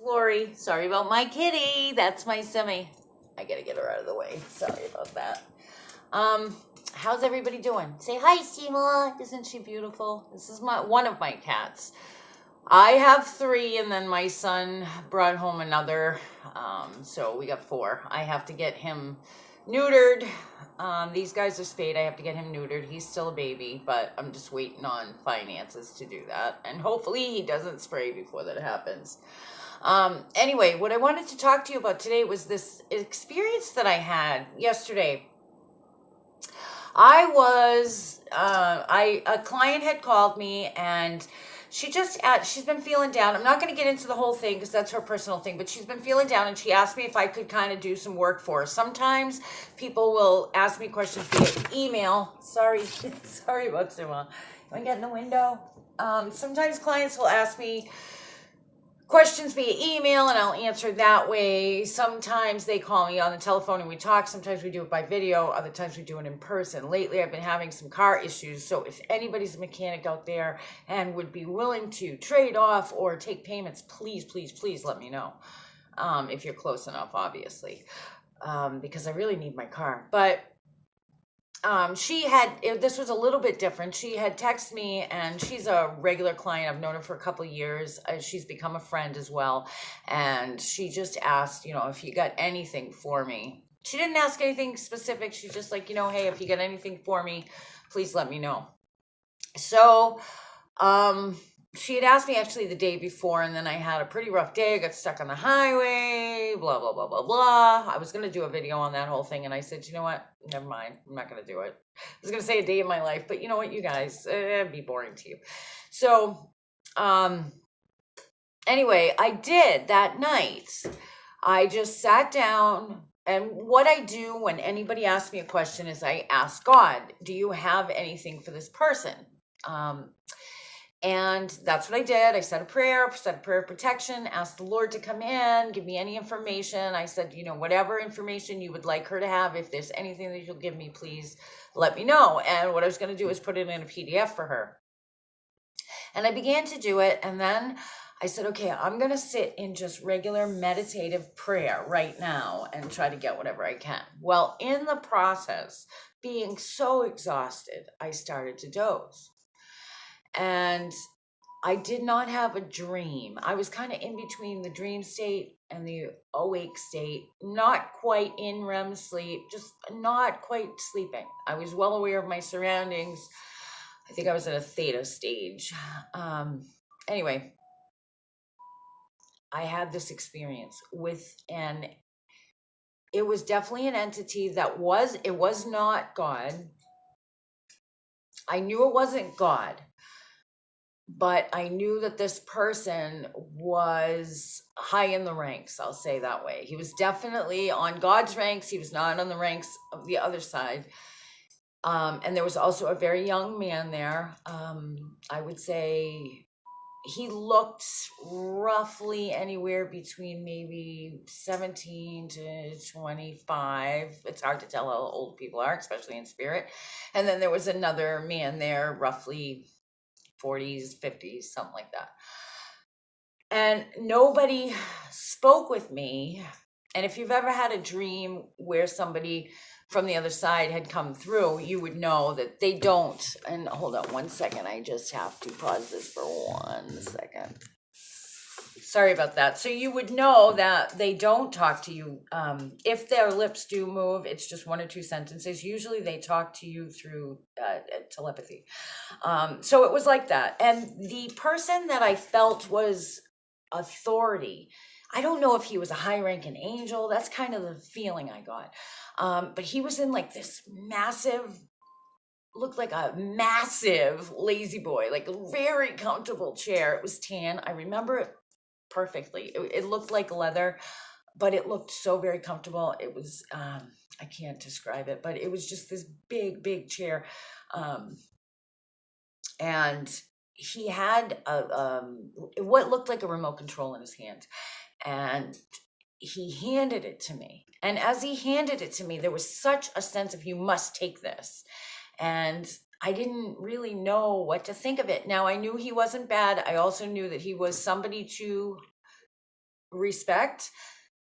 Lori, sorry about my kitty. That's my semi. I gotta get her out of the way. Sorry about that. Um, how's everybody doing? Say hi, Seymour. Isn't she beautiful? This is one of my cats. I have three, and then my son brought home another. So we got four. I have to get him neutered. These guys are spayed. I have to get him neutered. He's still a baby, but I'm just waiting on finances to do that. And hopefully he doesn't spray before that happens. Anyway, what I wanted to talk to you about today was this experience that I had yesterday. A client had called me and she's been feeling down. I'm not going to get into the whole thing because that's her personal thing, but she's been feeling down and she asked me if I could kind of do some work for her. Sometimes people will ask me questions via email. Sorry, sorry about Sima. You want to get in the window? Sometimes clients will ask me questions via email and I'll answer that way. Sometimes they call me on the telephone and we talk. Sometimes we do it by video. Other times we do it in person. Lately I've been having some car issues. So if anybody's a mechanic out there and would be willing to trade off or take payments, please, please, please let me know. If you're close enough, obviously. Because I really need my car. But this was a little bit different. She had texted me and she's a regular client. I've known her for a couple of years. She's become a friend as well. And she just asked, if you got anything for me. She didn't ask anything specific. She's just like, hey, if you got anything for me, please let me know. So, she had asked me actually the day before, and then I had a pretty rough day. I got stuck on the highway, blah, blah, blah, blah, blah. I was going to do a video on that whole thing, and I said, you know what? Never mind. I'm not going to do it. I was going to say a day in my life, but you know what, you guys, it'd be boring to you. So, anyway, I did that night. I just sat down, and what I do when anybody asks me a question is I ask God, do you have anything for this person? And that's what I did. I said a prayer of protection, asked the Lord to come in, give me any information. I said, whatever information you would like her to have, if there's anything that you'll give me, please let me know. And what I was going to do is put it in a PDF for her. And I began to do it. And then I said, okay, I'm going to sit in just regular meditative prayer right now and try to get whatever I can. Well, in the process, being so exhausted, I started to doze. And I did not have a dream. I was kind of in between the dream state and the awake state, not quite in REM sleep, just not quite sleeping. I was well aware of my surroundings. I think I was in a theta stage. Anyway, I had this experience it was definitely an entity it was not God. I knew it wasn't God. But I knew that this person was high in the ranks, I'll say that way. He was definitely on God's ranks. He was not on the ranks of the other side. And there was also a very young man there. I would say he looked roughly anywhere between maybe 17 to 25. It's hard to tell how old people are, especially in spirit. And then there was another man there, roughly 40s, 50s, something like that. And nobody spoke with me. And if you've ever had a dream where somebody from the other side had come through, you would know that they don't. And hold on one second. I just have to pause this for 1 second. Sorry about that. So you would know that they don't talk to you. If their lips do move, it's just 1 or 2 sentences. Usually they talk to you through telepathy. So it was like that. And the person that I felt was authority, I don't know if he was a high-ranking angel. That's kind of the feeling I got. But he was in like this looked like a massive lazy boy, like a very comfortable chair. It was tan. I remember it perfectly. It looked like leather, but it looked so very comfortable. It was, I can't describe it, but it was just this big, big chair. And he had what looked like a remote control in his hand. And he handed it to me. And as he handed it to me, there was such a sense of, you must take this. And I didn't really know what to think of it. Now, I knew he wasn't bad. I also knew that he was somebody to respect.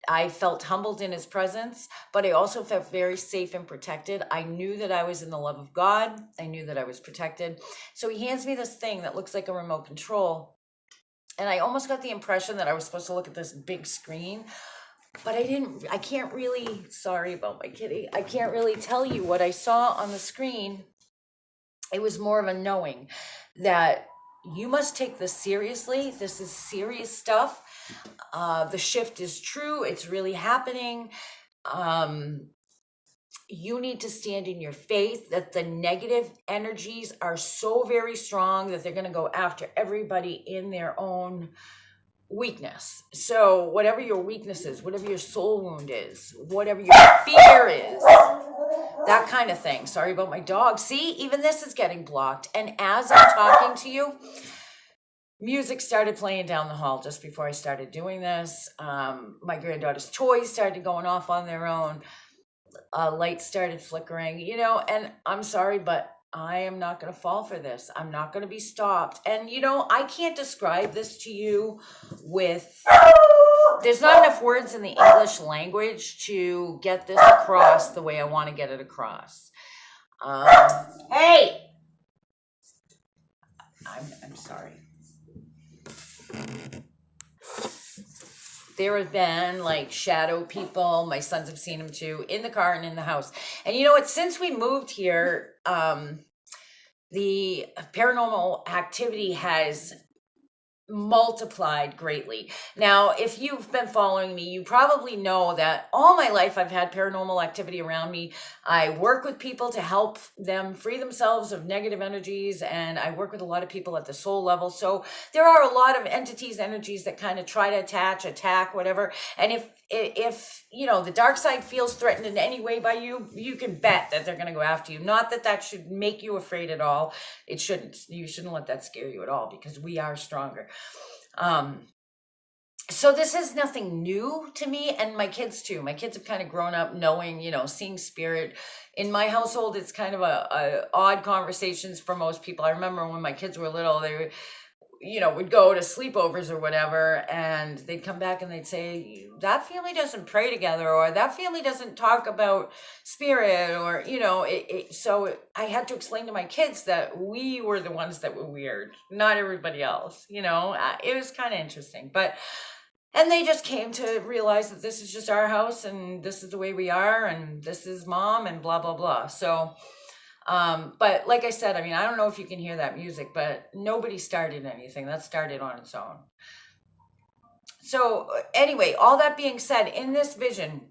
I felt humbled in his presence, but I also felt very safe and protected. I knew that I was in the love of God. I knew that I was protected. So he hands me this thing that looks like a remote control. And I almost got the impression that I was supposed to look at this big screen, but I can't really, sorry about my kitty, I can't really tell you what I saw on the screen. It was more of a knowing that you must take this seriously. This is serious stuff. The shift is true. It's really happening. You need to stand in your faith that the negative energies are so very strong that they're going to go after everybody in their own weakness. So whatever your weakness is, whatever your soul wound is, whatever your fear is, that kind of thing. Sorry about my dog. See, even this is getting blocked. And as I'm talking to you, music started playing down the hall just before I started doing this. My granddaughter's toys started going off on their own. Lights started flickering, and I'm sorry, but I am not going to fall for this. I'm not going to be stopped. And, I can't describe this to you there's not enough words in the English language to get this across the way I want to get it across. Hey! I'm sorry. There have been like shadow people, my sons have seen them too, in the car and in the house. And you know what, since we moved here, the paranormal activity has multiplied greatly. Now, if you've been following me, you probably know that all my life I've had paranormal activity around me. I work with people to help them free themselves of negative energies, and I work with a lot of people at the soul level. So there are a lot of entities, energies that kind of try to attack, whatever. And if the dark side feels threatened in any way by you, you can bet that they're going to go after you. Not that should make you afraid at all. It shouldn't. You shouldn't let that scare you at all, because we are stronger. So this is nothing new to me, and my kids too. My kids have kind of grown up knowing, seeing spirit. In my household, it's kind of a odd conversations for most people. I remember when my kids were little, they would go to sleepovers or whatever, and they'd come back and they'd say, that family doesn't pray together, or that family doesn't talk about spirit, or, so I had to explain to my kids that we were the ones that were weird, not everybody else, it was kind of interesting, and they just came to realize that this is just our house, and this is the way we are, and this is mom, and blah, blah, blah. So, but like I said, I don't know if you can hear that music, but nobody started anything. That started on its own. So anyway, all that being said, in this vision,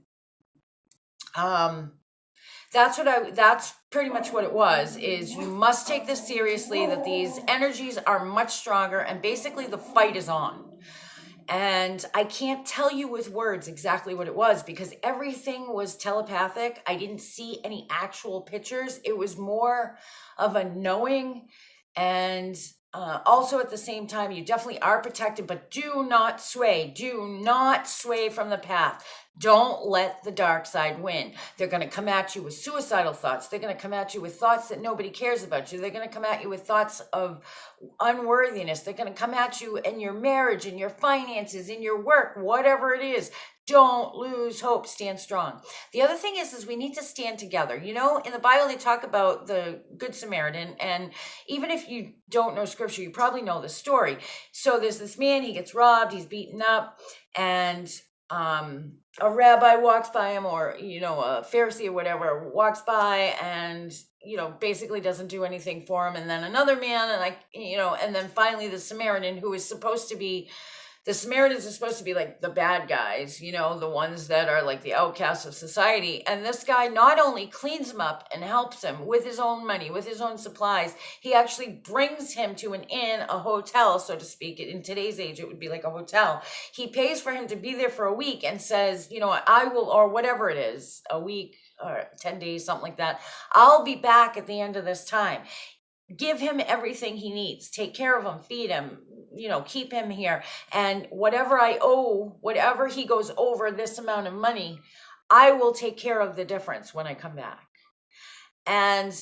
that's pretty much what it was, is you must take this seriously, that these energies are much stronger, and basically the fight is on. And I can't tell you with words exactly what it was, because everything was telepathic. I didn't see any actual pictures. It was more of a knowing. And also at the same time, you definitely are protected, but do not sway. Do not sway from the path. Don't let the dark side win. They're going to come at you with suicidal thoughts. They're going to come at you with thoughts that nobody cares about you. They're going to come at you with thoughts of unworthiness. They're going to come at you in your marriage, in your finances, in your work, whatever it is. Don't lose hope. Stand strong. The other thing is we need to stand together. In the Bible, they talk about the Good Samaritan. And even if you don't know scripture, you probably know the story. So there's this man, he gets robbed, he's beaten up, and a rabbi walks by him, or, a Pharisee or whatever walks by and, basically doesn't do anything for him. And then another man, and then finally the Samaritan, who is supposed to be, the Samaritans are supposed to be like the bad guys, the ones that are like the outcasts of society. And this guy not only cleans him up and helps him with his own money, with his own supplies, he actually brings him to an inn, a hotel, so to speak. In today's age, it would be like a hotel. He pays for him to be there for a week and says, I will, or whatever it is, a week or 10 days, something like that. I'll be back at the end of this time. Give him everything he needs. Take care of him, feed him, keep him here. And whatever I owe, whatever he goes over this amount of money, I will take care of the difference when I come back. And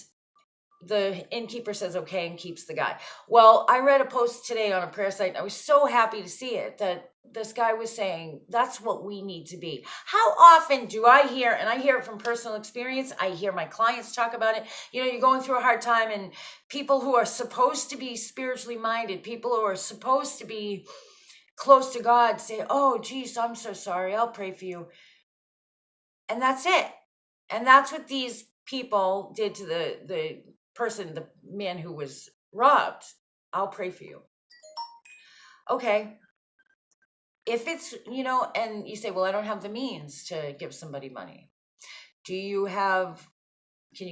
the innkeeper says okay and keeps the guy. Well, I read a post today on a prayer site, and I was so happy to see it, that this guy was saying that's what we need to be. How often do I hear, and I hear it from personal experience, I hear my clients talk about it, you're going through a hard time, and people who are supposed to be spiritually minded, people who are supposed to be close to God say, oh, geez, I'm so sorry, I'll pray for you. And that's it. And that's what these people did to the person, the man who was robbed. I'll pray for you. Okay. If it's, and you say, well, I don't have the means to give somebody money. Can you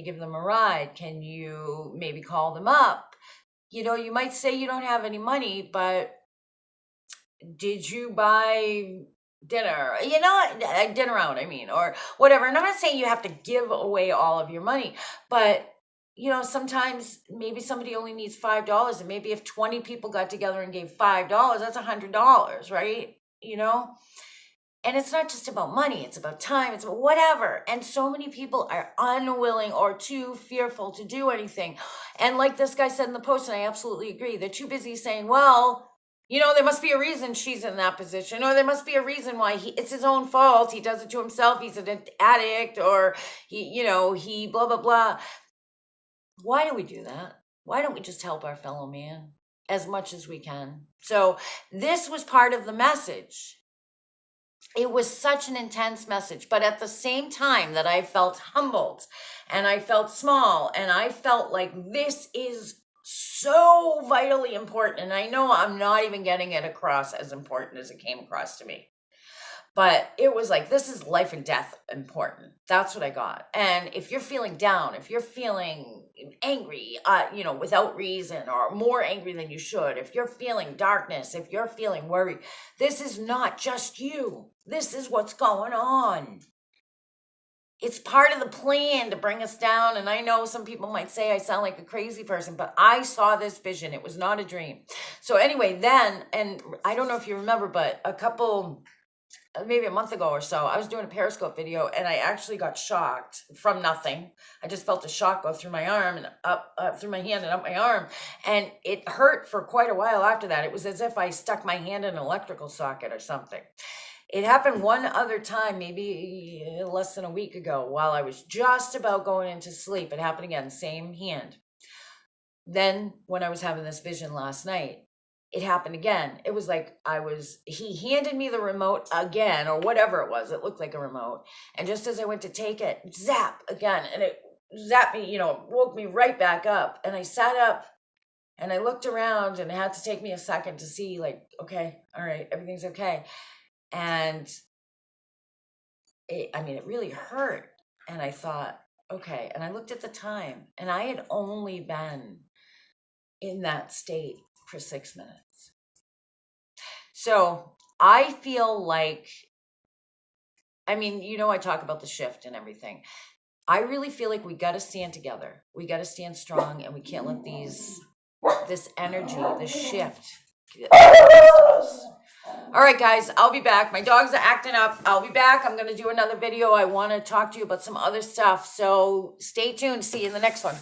give them a ride? Can you maybe call them up? You might say you don't have any money, but did you buy dinner? Dinner out, or whatever. And I'm not saying you have to give away all of your money, but sometimes maybe somebody only needs $5, and maybe if 20 people got together and gave $5, that's $100, right? And it's not just about money, it's about time, it's about whatever. And so many people are unwilling or too fearful to do anything. And like this guy said in the post, and I absolutely agree, they're too busy saying, well, there must be a reason she's in that position, or there must be a reason why it's his own fault. He does it to himself. He's an addict, or he blah, blah, blah. Why do we do that? Why don't we just help our fellow man as much as we can? So this was part of the message. It was such an intense message, but at the same time that I felt humbled and I felt small and I felt like this is so vitally important. And I know I'm not even getting it across as important as it came across to me. But it was like, this is life and death important. That's what I got. And if you're feeling down, if you're feeling angry, without reason, or more angry than you should, if you're feeling darkness, if you're feeling worried, this is not just you. This is what's going on. It's part of the plan to bring us down. And I know some people might say I sound like a crazy person, but I saw this vision. It was not a dream. So anyway, then, and I don't know if you remember, but maybe a month ago or so, I was doing a Periscope video, and I actually got shocked from nothing. I just felt a shock go through my arm and up through my hand and up my arm. And it hurt for quite a while after that. It was as if I stuck my hand in an electrical socket or something. It happened one other time, maybe less than a week ago, while I was just about going into sleep. It happened again, same hand. Then when I was having this vision last night, it happened again. It was like he handed me the remote again, or whatever it was. It looked like a remote. And just as I went to take it, zap again. And it zapped me, woke me right back up. And I sat up and I looked around, and it had to take me a second to see, like, okay, all right, everything's okay. And it really hurt. And I thought, okay. And I looked at the time, and I had only been in that state for 6 minutes. So I feel like, I talk about the shift and everything. I really feel like we got to stand together. We got to stand strong, and we can't let this energy, this shift, get the rest of us. All right, guys, I'll be back. My dogs are acting up. I'll be back. I'm going to do another video. I want to talk to you about some other stuff. So stay tuned. See you in the next one.